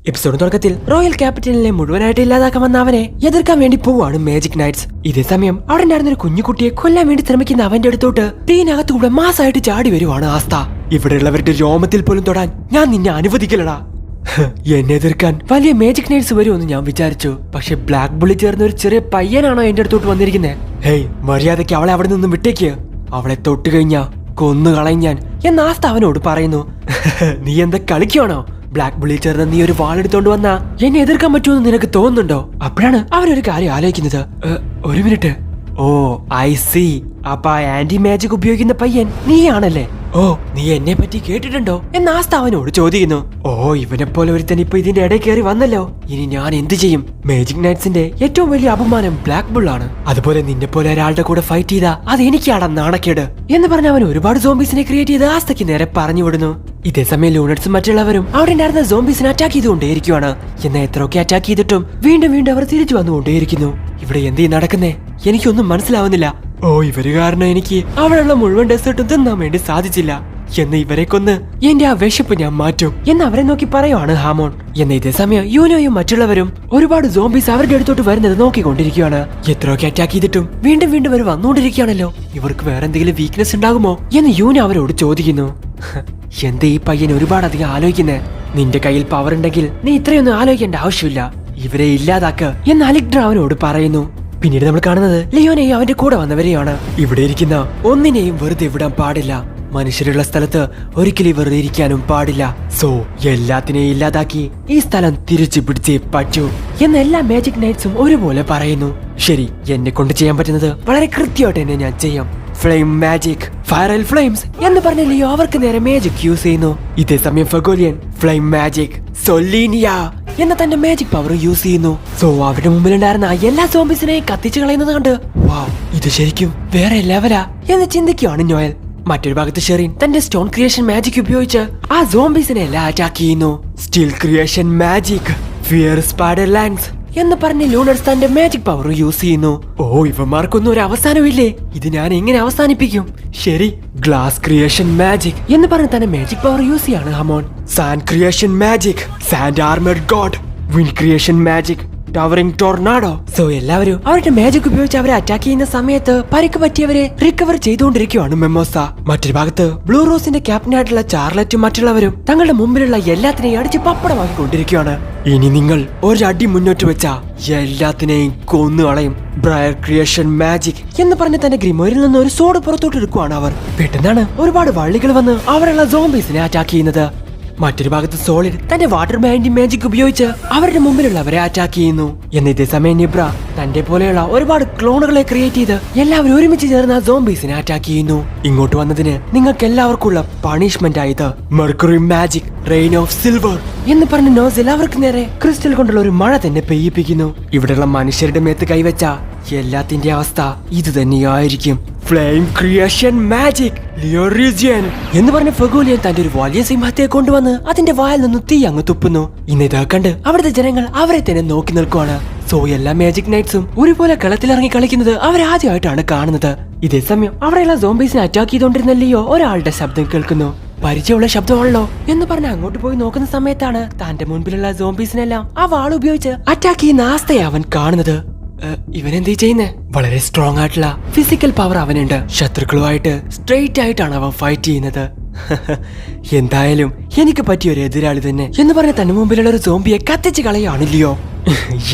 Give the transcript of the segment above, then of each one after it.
Episode തുടക്കത്തിൽ royal ക്യാപിറ്റലിനെ മുഴുവനായിട്ട് ഇല്ലാതാക്കാൻ വന്ന അവനെ എതിർക്കാൻ വേണ്ടി പോവാണ് മാജിക് നൈറ്റ്സ്. ഇതേ സമയം അവിടെ ഉണ്ടായിരുന്ന ഒരു കുഞ്ഞുകുട്ടിയെ കൊല്ലാൻ വേണ്ടി ശ്രമിക്കുന്ന അവന്റെ അടുത്തോട്ട് തീനകത്തൂടെ മാസമായിട്ട് ചാടി വരുവാണ് ആസ്ത. ഇവിടെയുള്ളവരുടെ രോമത്തിൽ പോലും തൊടാൻ ഞാൻ നിന്നെ അനുവദിക്കില്ലടാ. എന്നെ എതിർക്കാൻ വലിയ മാജിക് നൈറ്റ്സ് വരുമെന്ന് ഞാൻ വിചാരിച്ചു. പക്ഷെ ബ്ലാക്ക് ബുള്ളി ചേർന്ന ഒരു ചെറിയ പയ്യനാണോ എന്റെ അടുത്തോട്ട് വന്നിരിക്കുന്നത്? ഹേയ്, മര്യാദയ്ക്ക് അവളെ അവിടെ നിന്നും വിട്ടേക്ക്. അവളെ തൊട്ട് കഴിഞ്ഞാ കൊന്നു കളയും ഞാൻ എന്ന് ആസ്ത അവനോട് പറയുന്നു. നീ എന്താ കളിക്കുവാണോ? ബ്ലാക്ക് ബുള്ളി ചേർന്ന് നീ ഒരു വാളെടുത്തോണ്ട് വന്നാ എന്നെ എതിർക്കാൻ പറ്റുമെന്ന് നിനക്ക് തോന്നുന്നുണ്ടോ? അപ്പോഴാണ് അവരൊരു കാര്യം ആലോചിക്കുന്നത്. ഒരു മിനിറ്റ്. Oh, I see. അപ്പൊ ആന്റി മാജിക് ഉപയോഗിക്കുന്ന പയ്യൻ നീയാണല്ലേ? ഓ, നീ എന്നെ പറ്റി കേട്ടിട്ടുണ്ടോ എന്ന് ആസ്ത അവനോട് ചോദിക്കുന്നു. ഓ, ഇവനെ പോലെ ഒരുത്തൻ ഇപ്പൊ ഇതിന്റെ ഇടയിൽ കയറി വന്നല്ലോ. ഇനി ഞാൻ എന്ത് ചെയ്യും? മാജിക് നൈറ്റ്സിന്റെ ഏറ്റവും വലിയ അപമാനം ബ്ലാക്ക് ബുൾ ആണ്. അതുപോലെ നിന്നെ പോലെ ഒരാളുടെ കൂടെ ഫൈറ്റ് ചെയ്താ അത് എനിക്കാണ് നാണക്കേട് എന്ന് പറഞ്ഞ അവൻ ഒരുപാട് സോംബീസിനെ ക്രിയേറ്റ് ചെയ്ത് ആസ്തയ്ക്ക് നേരെ പറഞ്ഞു വിടുന്നു. ഇതേ സമയം ലൂണറ്റ്സും മറ്റുള്ളവരും അവിടെ ഉണ്ടായിരുന്ന സോംബീസിനെ അറ്റാക്ക് ചെയ്തുകൊണ്ടേയിരിക്കുവാണ്. എന്നാൽ എത്രയൊക്കെ അറ്റാക്ക് ചെയ്തിട്ടും വീണ്ടും വീണ്ടും അവർ തിരിച്ചു വന്നുകൊണ്ടേയിരിക്കുന്നു. ഇവിടെ എന്ത് നടക്കുന്നേ? എനിക്കൊന്നും മനസ്സിലാവുന്നില്ല. ഓ, ഇവര് കാരണം എനിക്ക് അവിടെയുള്ള മുഴുവൻ ഡെസേർട്ടും തിന്നാൻ വേണ്ടി സാധിച്ചില്ല. എന്ന് ഇവരെ കൊന്ന് എന്റെ ആ വിശപ്പ് ഞാൻ മാറ്റും എന്ന് അവരെ നോക്കി പറയുവാണ് ഹാമോൺ. എന്ന ഇതേ സമയം യൂനോയും മറ്റുള്ളവരും ഒരുപാട് സോംബീസ് അവരുടെ അടുത്തോട്ട് വരുന്നത് നോക്കിക്കൊണ്ടിരിക്കുകയാണ്. എത്രയൊക്കെ അറ്റാക്ക് ചെയ്തിട്ടും വീണ്ടും വീണ്ടും അവർ വന്നുകൊണ്ടിരിക്കുകയാണല്ലോ. ഇവർക്ക് വേറെ എന്തെങ്കിലും വീക്ക്നെസ് ഉണ്ടാകുമോ എന്ന് യൂനോ അവരോട് ചോദിക്കുന്നു. എന്താ ഈ പയ്യൻ ഒരുപാട് അധികം ആലോചിക്കുന്നേ? നിന്റെ കയ്യിൽ പവർ ഉണ്ടെങ്കിൽ നീ ഇത്രയൊന്നും ആലോചിക്കേണ്ട ആവശ്യമില്ല. ഇവരെ ഇല്ലാതാക്ക് എന്ന് അലക്ട്ര അവനോട് പറയുന്നു. പിന്നീട് നമ്മൾ കാണുന്നത് ലിയോനെയും അവന്റെ കൂടെ വന്നവരെയാണ്. ഇവിടെ ഇരിക്കുന്ന ഒന്നിനെയും വെറുതെ വിടാൻ പാടില്ല. മനുഷ്യരുള്ള സ്ഥലത്ത് ഒരിക്കലും വെറുതെ ഇരിക്കാനും പാടില്ല. സോ എല്ലാത്തിനെയും ഇല്ലാതാക്കി ഈ സ്ഥലം തിരിച്ചു പിടിച്ചേ പറ്റൂ എന്ന് എല്ലാ മാജിക് നൈറ്റ്സും ഒരുപോലെ പറയുന്നു. ശരി, എന്നെ കൊണ്ട് ചെയ്യാൻ പറ്റുന്നത് വളരെ കൃത്യമായിട്ട് തന്നെ ഞാൻ ചെയ്യാം. ഫ്ലെയിം മാജിക്, ഫയറൽ ഫ്ലെയിംസ് എന്ന് പറഞ്ഞ ലിയോ അവർക്ക് നേരെ മാജിക് യൂസ് ചെയ്യുന്നു. ഇതേ സമയം ഫെഗോലിയൻ ഫ്ലെയിം മാജിക് സൊലീനിയ എന്ന തന്റെ മാജിക് പവർ യൂസ് ചെയ്യുന്നു. സോ അവരുടെ മുമ്പിലുണ്ടായിരുന്ന എല്ലാ സോംബീസിനെയും കത്തിച്ചു കളയുന്നത് കണ്ട് വാവ്, ഇത് ശരിക്കും വേറെ ലെവലാ എന്ന് ചിന്തിക്കുകയാണ് നോയൽ. മറ്റൊരു ഭാഗത്ത് ഷെറിൻ തന്റെ സ്റ്റോൺ ക്രിയേഷൻ മാജിക് ഉപയോഗിച്ച് ആ സോംബീസിനെ എല്ലാം അറ്റാക്ക് ചെയ്യുന്നു. Steel creation magic, fear spider lance എന്ന് പറഞ്ഞ് ലൂണർസ് തന്റെ മാജിക് പവർ യൂസ് ചെയ്യുന്നു. ഓ, ഇവന്മാർക്കൊന്നും ഒരു അവസാനമില്ലേ? ഇത് ഞാൻ എങ്ങനെ അവസാനിപ്പിക്കും? ശരി, ഗ്ലാസ് ക്രിയേഷൻ മാജിക് എന്ന് പറഞ്ഞ് തന്നെ മാജിക് പവർ യൂസ് ചെയ്യാണ് ഹമോൺ. Sand creation magic, sand armoured god, wind creation magic, towering tornado. So എല്ലാവരും അവരുടെ മാജിക് ഉപയോഗിച്ച് അവരെ അറ്റാക്ക് ചെയ്യുന്ന സമയത്ത് പരിക്ക് പറ്റിയവരെ റിക്കവർ ചെയ്തുകൊണ്ടിരിക്കുകയാണ് മെമോസ. മറ്റൊരു ഭാഗത്ത് ബ്ലൂ റോസിന്റെ ക്യാപ്റ്റനായിട്ടുള്ള ചാർലറ്റും മറ്റുള്ളവരും തങ്ങളുടെ മുമ്പിലുള്ള എല്ലാത്തിനെയും അടിച്ച് പപ്പടമാക്കിക്കൊണ്ടിരിക്കുകയാണ്. ഇനി നിങ്ങൾ ഒരടി മുന്നോട്ട് വെച്ചാ എല്ലാത്തിനെയും കൊന്നു കളയും. ബ്രയർ ക്രിയേഷൻ മാജിക് എന്ന് പറഞ്ഞ് തന്റെ ഗ്രിമോരിൽ നിന്ന് ഒരു സോഡ് പുറത്തോട്ട് എടുക്കുവാണ് അവർ. പെട്ടെന്നാണ് ഒരുപാട് വള്ളികൾ വന്ന് അവരുള്ള സോംബീസിനെ അറ്റാക്ക് ചെയ്യുന്നത്. മറ്റൊരു ഭാഗത്ത് സോളിഡ് തന്റെ വാട്ടർ ബാൻഡി മാജിക് ഉപയോഗിച്ച് അവരുടെ മുമ്പിലുള്ളവരെ അറ്റാക്ക് ചെയ്യുന്നു. എന്ന ഇതേ സമയം നിബ്ര തന്റെ പോലെയുള്ള ഒരുപാട് ക്ലോണുകളെ ക്രിയേറ്റ് ചെയ്ത് എല്ലാവരും ഒരുമിച്ച് ചേർന്ന് സോംബീസിനെ അറ്റാക്ക് ചെയ്യുന്നു. ഇങ്ങോട്ട് വന്നതിന് നിങ്ങൾക്ക് എല്ലാവർക്കുള്ള പണിഷ്മെന്റ് ആയത് mercury magic reign of silver എന്ന് പറഞ്ഞ നോസിൽ അവർക്ക് നേരെ ക്രിസ്റ്റൽ കൊണ്ടുള്ള ഒരു മഴ തന്നെ പെയ്യിപ്പിക്കുന്നു. ഇവിടെയുള്ള മനുഷ്യരുടെ മേത്ത് കൈവച്ച എല്ലാത്തിന്റെ അവസ്ഥ ഇത് തന്നെയായിരിക്കും. ഫ്ലെയിം ക്രിയേഷൻ മാജിക് ലിയോറിജിയൻ എന്ന് പറഞ്ഞ ഫെഗോലിയൻ തന്റെ ഒരു വലിയ സിംഹത്തെ കൊണ്ടുവന്ന് അതിന്റെ വായിൽ നിന്ന് തീ അങ്ങ് തുപ്പുന്നു. ഇന്നിതാ കണ്ട് അവിടുത്തെ ജനങ്ങൾ അവരെ തന്നെ നോക്കി നിൽക്കുവാണ്. സോ എല്ലാ മാജിക് നൈറ്റ്സും ഒരുപോലെ കളത്തിലിറങ്ങി കളിക്കുന്നത് അവരാദ്യമായിട്ടാണ് കാണുന്നത്. ഇതേ സമയം അവിടെയുള്ള സോംബീസിനെ അറ്റാക്ക് ചെയ്തുകൊണ്ടിരുന്ന ലിയോ ഒരാളുടെ ശബ്ദം കേൾക്കുന്നു. പരിചയമുള്ള ശബ്ദമാണല്ലോ എന്ന് പറഞ്ഞ് അങ്ങോട്ട് പോയി നോക്കുന്ന സമയത്താണ് തന്റെ മുൻപിലുള്ള സോംബീസിനെല്ലാം ആ വാൾ ഉപയോഗിച്ച് അറ്റാക്ക് ചെയ്യുന്ന ആസ്തയെ അവൻ കാണുന്നത്. ഇവനെന്തീ ചെയ്യുന്നേ? വളരെ സ്ട്രോങ് ആയിട്ടുള്ള ഫിസിക്കൽ പവർ അവനുണ്ട്. ശത്രുക്കളുമായിട്ട് സ്ട്രെയിറ്റ് ആയിട്ടാണ് അവൻ ഫൈറ്റ് ചെയ്യുന്നത്. എന്തായാലും എനിക്ക് പറ്റിയ ഒരു എതിരാളി തന്നെ എന്ന് പറഞ്ഞ തന്റെ മുമ്പിലുള്ള ഒരു സോംബിയെ കത്തിച്ച് കളയാണില്ലയോ.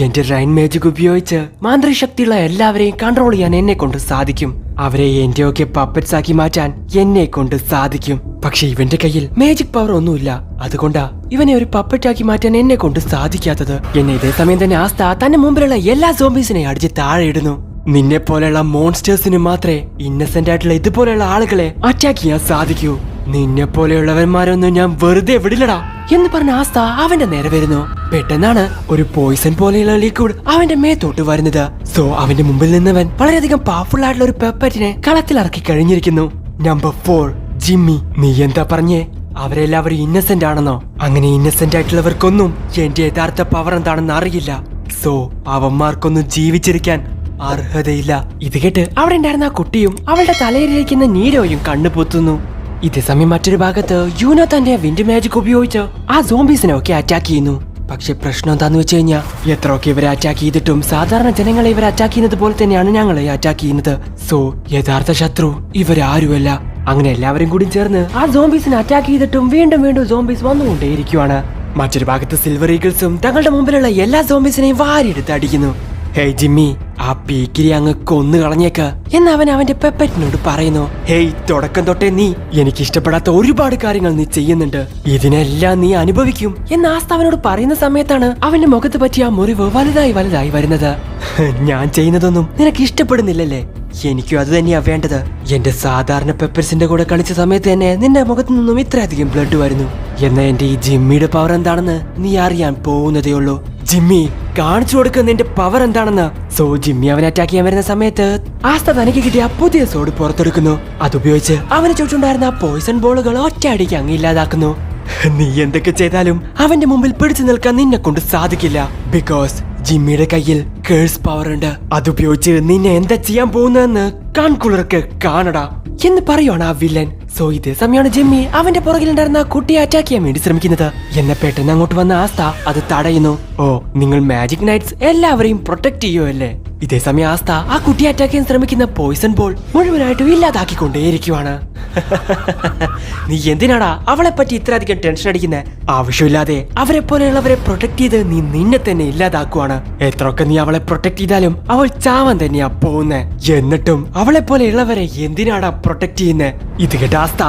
എന്റെ റൈൻ മാജിക് ഉപയോഗിച്ച് മാന്ത്രിക ശക്തിയുള്ള എല്ലാവരെയും കൺട്രോൾ ചെയ്യാൻ എന്നെ കൊണ്ട് സാധിക്കും. അവരെ എന്റെ ഒക്കെ പപ്പറ്റ്സ് ആക്കി മാറ്റാൻ എന്നെ കൊണ്ട് സാധിക്കും. പക്ഷെ ഇവന്റെ കയ്യിൽ മാജിക് പവർ ഒന്നുമില്ല. അതുകൊണ്ടാ ഇവനെ ഒരു പപ്പറ്റ് ആക്കി മാറ്റാൻ എന്നെ കൊണ്ട് സാധിക്കാത്തത്. എന്നെ ഇതേ സമയം തന്നെ ആസ്ത തന്റെ മുമ്പിലുള്ള എല്ലാ സോംബീസിനെയും അടിച്ച് താഴെ ഇടുന്നു. നിന്നെ പോലെയുള്ള മോൺസ്റ്റേഴ്സിന് മാത്രമേ ഇന്നസെന്റ് ആയിട്ടുള്ള ഇതുപോലെയുള്ള ആളുകളെ അറ്റാക്ക് ചെയ്യാൻ സാധിക്കൂ. നിന്നെ പോലെയുള്ളവന്മാരൊന്നും ഞാൻ വെറുതെ വിടില്ലടാ എന്ന് പറഞ്ഞ ആസ്ത അവന്റെ നേരെ വരുന്നു. പെട്ടെന്നാണ് ഒരു പോയിസൺ പോലെയുള്ള ലിക്വിഡ് അവന്റെ മേത്തോട്ട് വരുന്നത്. സോ അവന്റെ മുമ്പിൽ നിന്നവൻ വളരെയധികം പവർഫുൾ ആയിട്ടുള്ള ഒരു പെപ്പറ്റിനെ കളത്തിലിറക്കി കഴിഞ്ഞിരിക്കുന്നു. Number 4 Jimmy. നീ എന്താ പറഞ്ഞേ? അവരെല്ലാവരും ഇന്നസെന്റ് ആണെന്നോ? അങ്ങനെ ഇന്നസെന്റ് ആയിട്ടുള്ളവർക്കൊന്നും എന്റെ യഥാർത്ഥ പവർ എന്താണെന്ന് അറിയില്ല. സോ അവന്മാർക്കൊന്നും ജീവിച്ചിരിക്കാൻ അർഹതയില്ല. ഇത് കേട്ട് അവിടെ ഉണ്ടായിരുന്ന ആ കുട്ടിയും അവളുടെ തലയിലിരിക്കുന്ന നീരോയും കണ്ണുപൊത്തുന്നു. ഇതേ സമയം മറ്റൊരു ഭാഗത്ത് യൂനോ തന്റെ വിൻഡ് മാജിക് ഉപയോഗിച്ച് ആ സോംബീസിനെ ഒക്കെ അറ്റാക്ക് ചെയ്യുന്നു. പക്ഷെ പ്രശ്നം എന്താന്ന് വെച്ച് കഴിഞ്ഞാൽ എത്രയൊക്കെ ഇവരെ അറ്റാക്ക് ചെയ്തിട്ടും സാധാരണ ജനങ്ങളെ ഇവരെ അറ്റാക്ക് ചെയ്യുന്നത് പോലെ തന്നെയാണ് ഞങ്ങളെ അറ്റാക്ക് ചെയ്യുന്നത്. സോ യഥാർത്ഥ ശത്രു ഇവരാരുമല്ല. അങ്ങനെ എല്ലാവരും കൂടി ചേർന്ന് ആ സോംബീസിനെ അറ്റാക്ക് ചെയ്തിട്ടും വീണ്ടും വീണ്ടും സോംബീസ് വന്നുകൊണ്ടേയിരിക്കുവാണ്. മറ്റൊരു ഭാഗത്ത് സിൽവർ ഈഗിൾസും തങ്ങളുടെ മുമ്പിലുള്ള എല്ലാ സോംബീസിനെയും വാരിയെടുത്ത് അടിക്കുന്നു. ഹേയ് ജിമ്മി, ആ പീക്കിരി അങ്ങ് കൊന്നു കളഞ്ഞേക്ക് എന്ന് അവൻ അവന്റെ പെപ്പറ്റിനോട് പറയുന്നു. ഹേയ്, തുടക്കം തൊട്ടേ നീ എനിക്ക് ഇഷ്ടപ്പെടാത്ത ഒരുപാട് കാര്യങ്ങൾ നീ ചെയ്യുന്നുണ്ട്, ഇതിനെല്ലാം നീ അനുഭവിക്കും എന്ന് ആസ്ത അവനോട് പറയുന്ന സമയത്താണ് അവന്റെ മുഖത്ത് പറ്റിയ ആ മുറിവ് വലുതായി വലുതായി വരുന്നത്. ഞാൻ ചെയ്യുന്നതൊന്നും നിനക്ക് ഇഷ്ടപ്പെടുന്നില്ലല്ലേ? എനിക്കും അത് തന്നെയാ വേണ്ടത്. എന്റെ സാധാരണ പെപ്പേഴ്സിന്റെ കൂടെ കളിച്ച സമയത്ത് തന്നെ നിന്റെ മുഖത്ത് നിന്നും ഇത്രയധികം ബ്ലഡ് വരുന്നു. എന്നാ എന്റെ ഈ ജിമ്മിയുടെ പവർ എന്താണെന്ന് നീ അറിയാൻ പോകുന്നതേ ഉള്ളൂ. ജിമ്മി, കാണിച്ചു കൊടുക്കുന്ന നിന്റെ പവർ എന്താണെന്ന്. സോ ജിമ്മി അവനെ അറ്റാക്ക് ചെയ്യാൻ വരുന്ന സമയത്ത് ആസ്ത തനിക്ക് കിട്ടിയ പുതിയ സോഡ് പുറത്തെടുക്കുന്നു. അതുപയോഗിച്ച് അവന് ചുറ്റുണ്ടായിരുന്ന പോയിസൺ ബോളുകൾ ഒറ്റയടിക്ക് അങ്ങ് ഇല്ലാതാക്കുന്നു. നീ എന്തൊക്കെ ചെയ്താലും അവന്റെ മുമ്പിൽ പിടിച്ചു നിൽക്കാൻ നിന്നെ കൊണ്ട് സാധിക്കില്ല. ബിക്കോസ് ജിമ്മിയുടെ കയ്യിൽ കേഴ്സ് പവർ ഉണ്ട്. അതുപയോഗിച്ച് നിന്നെ എന്താ ചെയ്യാൻ പോകുന്നതെന്ന് കൺകുളിർക്ക് കാണടാ എന്ന് പറയുവാണ് ആ വില്ലൻ. സോ ഇതേ സമയമാണ് ജിമ്മി അവന്റെ പുറകിലുണ്ടായിരുന്ന കുട്ടിയെ അറ്റാക്ക് ചെയ്യാൻ വേണ്ടി ശ്രമിക്കുന്നത്. എന്നെ പെട്ടെന്ന് അങ്ങോട്ട് വന്ന ആസ്ത അത് തടയുന്നു. ഓ, നിങ്ങൾ മാജിക് നൈറ്റ്സ് എല്ലാവരെയും പ്രൊട്ടക്ട് ചെയ്യുമല്ലേ? ഇതേ സമയം ആസ്ത ആ കുട്ടിയെ അറ്റാക്ക് ചെയ്യാൻ ശ്രമിക്കുന്ന പോയിസൺ ബോൾ മുഴുവനായിട്ടും ഇല്ലാതാക്കിക്കൊണ്ടേയിരിക്കുവാണ്. നീ എന്തിനാടാ അവളെ പറ്റി ഇത്രയധികം ടെൻഷൻ അടിക്കുന്നത്? ആവശ്യമില്ലാതെ അവരെ പോലെയുള്ളവരെ പ്രൊട്ടക്ട് ചെയ്ത് നീ നിന്നെ തന്നെ ഇല്ലാതാക്കുവാണ്. എത്രയൊക്കെ നീ അവളെ പ്രൊട്ടക്ട് ചെയ്താലും അവൾ ചാവാൻ തന്നെയാ പോകുന്നേ. എന്നിട്ടും അവളെ പോലെയുള്ളവരെ എന്തിനാടാ പ്രൊട്ടക്ട് ചെയ്യുന്നേ? ഇത് കേട്ട ആസ്ത,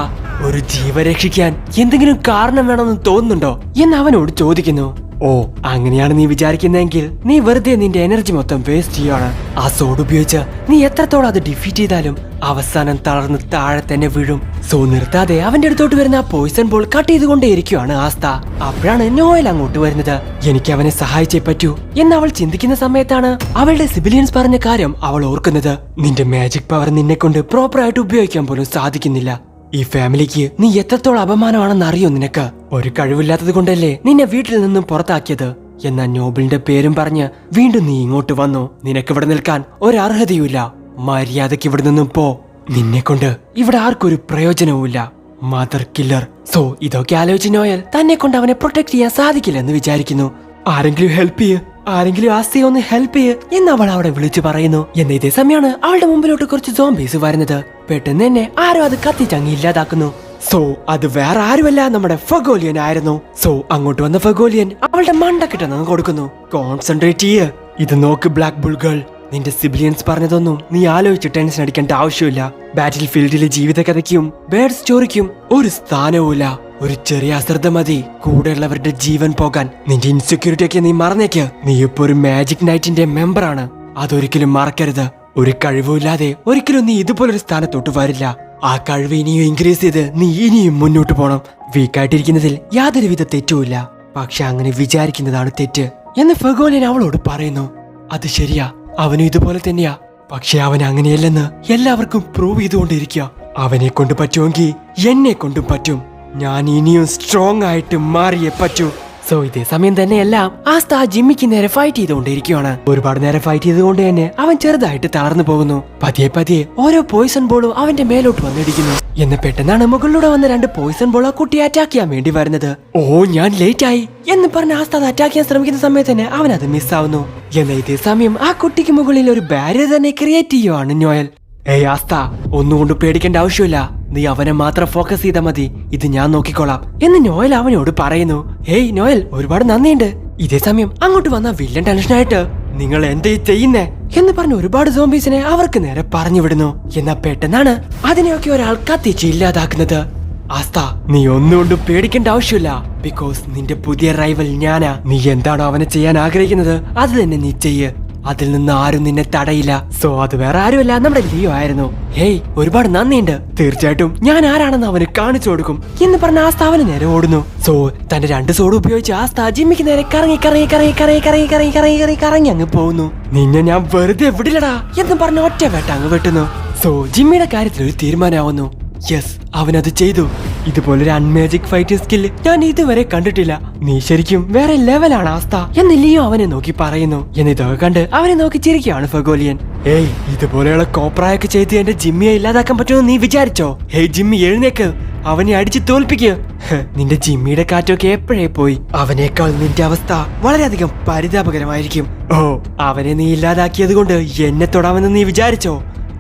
ഒരു ജീവൻ രക്ഷിക്കാൻ എന്തെങ്കിലും കാരണം വേണമെന്ന് തോന്നുന്നുണ്ടോ എന്ന് അവനോട് ചോദിക്കുന്നു. ഓ, അങ്ങനെയാണ് നീ വിചാരിക്കുന്നതെങ്കിൽ നീ വെറുതെ നിന്റെ എനർജി മൊത്തം വേസ്റ്റ് ചെയ്യാണ്. ആ സോഡ് ഉപയോഗിച്ച് നീ എത്രത്തോളം അത് ഡിഫീറ്റ് ചെയ്താലും അവസാനം തളർന്ന് താഴെ തന്നെ വീഴും. സോ നിർത്താതെ അവന്റെ അടുത്തോട്ട് വരുന്ന ആ പോയിസൺ ബോൾ കട്ട് ചെയ്തുകൊണ്ടേയിരിക്കുവാണ് ആസ്ത. അപ്പോഴാണ് നോയൽ അങ്ങോട്ട് വരുന്നത്. എനിക്ക് അവനെ സഹായിച്ചേ പറ്റൂ എന്ന് അവൾ ചിന്തിക്കുന്ന സമയത്താണ് അവളുടെ സിവിലിയൻസ് പറഞ്ഞ കാര്യം അവൾ ഓർക്കുന്നത്. നിന്റെ മാജിക് പവർ നിന്നെ കൊണ്ട് പ്രോപ്പറായിട്ട് ഉപയോഗിക്കാൻ പോലും സാധിക്കുന്നില്ല. ഈ ഫാമിലിക്ക് നീ എത്രത്തോളം അപമാനമാണെന്ന് അറിയോ നിനക്ക്? ഒരു കഴിവില്ലാത്തത് കൊണ്ടല്ലേ നിന്നെ വീട്ടിൽ നിന്നും പുറത്താക്കിയത്. എന്നാ നോബിളിന്റെ പേരും പറഞ്ഞ് വീണ്ടും നീ ഇങ്ങോട്ട് വന്നു. നിനക്കിവിടെ നിൽക്കാൻ ഒരർഹതയുമില്ല. മര്യാദക്ക് ഇവിടെ നിന്നും പോ. നിന്നെ കൊണ്ട് ഇവിടെ ആർക്കൊരു പ്രയോജനവുമില്ല. Mother killer. സോ ഇതൊക്കെ ആലോചിച്ച് നോയൽ തന്നെ കൊണ്ട് അവനെ പ്രൊട്ടക്ട് ചെയ്യാൻ സാധിക്കില്ലെന്ന് വിചാരിക്കുന്നു. ആരെങ്കിലും ഹെൽപ്പ് ചെയ്യ്, ആരെങ്കിലും ആസ്തയെ ഒന്ന് ഹെൽപ്പ് ചെയ്യ് എന്ന് അവൾ അവിടെ വിളിച്ചു പറയുന്നു. എന്ന ഇതേ സമയമാണ് അവളുടെ മുമ്പിലോട്ട് കുറച്ച് സോംബീസ് വരുന്നത്. പെട്ടെന്ന് തന്നെ ആരോ അത് കത്തിച്ചങ്ങി ഇല്ലാതാക്കുന്നു. സോ അത് വേറെ ആരുമല്ല, നമ്മുടെ ഫഗോലിയൻ ആയിരുന്നു. സോ അങ്ങോട്ട് വന്ന ഫഗോലിയൻ അവളുടെ മണ്ടക്കിട്ടെന്ന് കൊടുക്കുന്നു. കോൺസെൻട്രേറ്റ് ചെയ്യ്. ഇത് നോക്ക് ബ്ലാക്ക് ബുൾ ഗേൾ, നിന്റെ സിബിലിയൻസ് പറഞ്ഞതൊന്നും നീ ആലോചിച്ച് ടെൻഷൻ അടിക്കേണ്ട ആവശ്യമില്ല. ബാറ്റിൽ ഫീൽഡിലെ ജീവിതകഥയ്ക്കും ബേഡ് സ്റ്റോറിക്കും ഒരു സ്ഥാനവുമില്ല. ഒരു ചെറിയ അശ്രദ്ധ മതി കൂടെയുള്ളവരുടെ ജീവൻ പോകാൻ. നിന്റെ ഇൻസെക്യൂരിറ്റി ഒക്കെ നീ മറന്നേക്ക്. നീ ഇപ്പൊ ഒരു മാജിക് നൈറ്റിന്റെ മെമ്പറാണ്, അതൊരിക്കലും മറക്കരുത്. ഒരു കഴിവുമില്ലാതെ ഒരിക്കലും നീ ഇതുപോലൊരു സ്ഥാനത്തോട്ട് വരില്ല. ആ കഴിവ് ഇനിയും ഇൻക്രീസ് ചെയ്ത് നീ ഇനിയും മുന്നോട്ട് പോണം. വീക്കായിട്ടിരിക്കുന്നതിൽ യാതൊരുവിധ തെറ്റുമില്ല, പക്ഷെ അങ്ങനെ വിചാരിക്കുന്നതാണ് തെറ്റ് എന്ന് ഫഗോലിയൻ അവളോട് പറയുന്നു. അത് ശരിയാ, അവനും ഇതുപോലെ തന്നെയാ. പക്ഷെ അവൻ അങ്ങനെയല്ലെന്ന് എല്ലാവർക്കും പ്രൂവ് ചെയ്തുകൊണ്ടിരിക്കുക. അവനെ കൊണ്ട് പറ്റുമെങ്കിൽ എന്നെ കൊണ്ടും പറ്റും. ഞാൻ ഇനിയും സ്ട്രോങ് ആയിട്ട് മാറിയേ പറ്റൂ. സോ ഇതേ സമയം തന്നെ എല്ലാം ആസ്ത ജിമ്മിക്ക് നേരെ ഫൈറ്റ് ചെയ്തുകൊണ്ടിരിക്കുകയാണ്. ഒരുപാട് നേരം ഫൈറ്റ് ചെയ്തുകൊണ്ട് തന്നെ അവൻ ചെറുതായിട്ട് തളർന്നു പോകുന്നു. പതിയെ പതിയെ ഓരോ പോയിസൺ ബോളും അവന്റെ മേലോട്ട് വന്നിടിക്കുന്നു. എന്ന് പെട്ടെന്നാണ് മുകളിലൂടെ വന്ന 2 പോയിസൺ ബോൾ ആ കുട്ടിയെ അറ്റാക്ക് ചെയ്യാൻ വേണ്ടി വരുന്നത്. ഓ, ഞാൻ ലേറ്റ് ആയി എന്ന് പറഞ്ഞ ആസ്ത അത് അറ്റാക്ക് ചെയ്യാൻ ശ്രമിക്കുന്ന സമയത്ത് തന്നെ അവൻ അത് മിസ്സാവുന്നു. എന്നാൽ ഇതേ സമയം ആ കുട്ടിക്ക് മുകളിൽ ഒരു ബാരിയർ തന്നെ ക്രിയേറ്റ് ചെയ്യുവാണ് നോയൽ. ഏയ് ആസ്ത, ഒന്നുകൊണ്ട് പേടിക്കേണ്ട ആവശ്യമില്ല. നീ അവനെ മാത്രം ഫോക്കസ് ചെയ്താൽ മതി, ഇത് ഞാൻ നോക്കിക്കോളാം എന്ന് നോയൽ അവനോട് പറയുന്നു. ഹേയ് നോയൽ, ഒരുപാട് നന്ദിയുണ്ട്. ഇതേ സമയം അങ്ങോട്ട് വന്ന വില്ലൻ ടെൻഷനായിട്ട് നിങ്ങൾ എന്താ ചെയ്യുന്നേ എന്ന് പറഞ്ഞ് ഒരുപാട് സോംബീസിനെ അവർക്ക് നേരെ പറഞ്ഞു വിടുന്നു. എന്നാ പെട്ടെന്നാണ് അതിനെയൊക്കെ ഒരാൾ കത്തിച്ച് ഇല്ലാതാക്കുന്നത്. ആസ്ത, നീ ഒന്നുകൊണ്ടും പേടിക്കേണ്ട ആവശ്യമില്ല. ബിക്കോസ് നിന്റെ പുതിയ റൈവൽ ഞാനാ. നീ എന്താണോ അവനെ ചെയ്യാൻ ആഗ്രഹിക്കുന്നത് അത് തന്നെ നീ ചെയ്യ്. അതിൽ നിന്ന് ആരും നിന്നെ തടയില്ല. സോ അത് വേറെ ആരുമല്ല, നമ്മുടെ ലിയോ ആയിരുന്നു. ഹേയ്, ഒരുപാട് നന്ദിയുണ്ട്. തീർച്ചയായിട്ടും ഞാൻ ആരാണെന്ന് അവന് കാണിച്ചു കൊടുക്കും എന്ന് പറഞ്ഞ ആസ്ത അവന് നേരെ ഓടുന്നു. സോ തന്റെ 2 സോഡ് ഉപയോഗിച്ച് ആസ്ത ജിമ്മിക്ക് നേരെ കറങ്ങി കറങ്ങി കറങ്ങി കറങ്ങി കറങ്ങി കറങ്ങി കറങ്ങി കറങ്ങി കറങ്ങി അങ്ങ് പോകുന്നു. നിന്നെ ഞാൻ വെറുതെ വിടില്ലടാ എന്ന് പറഞ്ഞ ഒറ്റ വേട്ട അങ്ങ് വെട്ടുന്നു. സോ ജിമ്മിയുടെ കാര്യത്തിൽ ഒരു തീരുമാനമാവുന്നു. യെസ്, അവനത് ചെയ്തു. ഇതുപോലൊരു അൺമാജിക് ഫൈറ്റിംഗ് സ്കിൽ ഞാൻ ഇതുവരെ കണ്ടിട്ടില്ല. നീ ശരിക്കും വേറെ ലെവലാണ് ആസ്ത എന്ന് ലിയോ അവനെ നോക്കി പറയുന്നു. എന്നിതൊക്കെ കണ്ട് അവനെ നോക്കി ചിരിക്കുകയാണ് ഫഗോലിയൻ. ഏയ് ഇതുപോലെയുള്ള കോപ്രായൊക്കെ ചെയ്ത് എന്റെ ജിമ്മിയെ ഇല്ലാതാക്കാൻ പറ്റുമെന്ന് നീ വിചാരിച്ചോ? ഹേയ് ജിമ്മി എഴുന്നേക്ക്, അവനെ അടിച്ച് തോൽപ്പിക്ക്. നിന്റെ ജിമ്മിയുടെ കാറ്റൊക്കെ എപ്പോഴേ പോയി. അവനേക്കാൾ നിന്റെ അവസ്ഥ വളരെയധികം പരിതാപകരമായിരിക്കും. ഓ, അവനെ നീ ഇല്ലാതാക്കിയത് കൊണ്ട് എന്നെ തൊടാമെന്ന് നീ വിചാരിച്ചോ?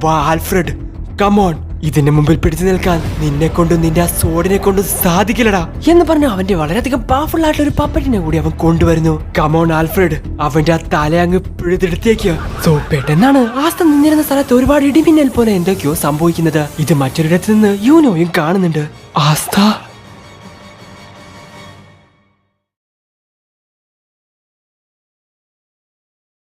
വാ ആൽഫ്രഡ്, കമോൺ. ഇതിന്റെ മുമ്പിൽ പിടിച്ചു നിൽക്കാൻ നിന്നെ കൊണ്ടും നിന്റെ ആ സോഡിനെ കൊണ്ടും സാധിക്കില്ലടാ എന്ന് പറഞ്ഞ അവന്റെ വളരെയധികം പവർഫുൾ ആയിട്ടുള്ള ഒരു പപ്പറ്റിനെ കൂടി അവൻ കൊണ്ടുവരുന്നു. കമോൺ ആൽഫ്രഡ്, അവന്റെ ആ തല അങ്ങ് പിഴുതെടുത്തേക്ക്. സോ പെട്ടെന്നാണ് ആസ്ത നിന്നിരുന്ന സ്ഥലത്ത് ഒരുപാട് ഇടിമിന്നൽ പോലെ എന്തൊക്കെയോ സംഭവിക്കുന്നത്. ഇത് മറ്റൊരിടത്ത് നിന്ന് യൂനോയും കാണുന്നുണ്ട്. ആസ്ത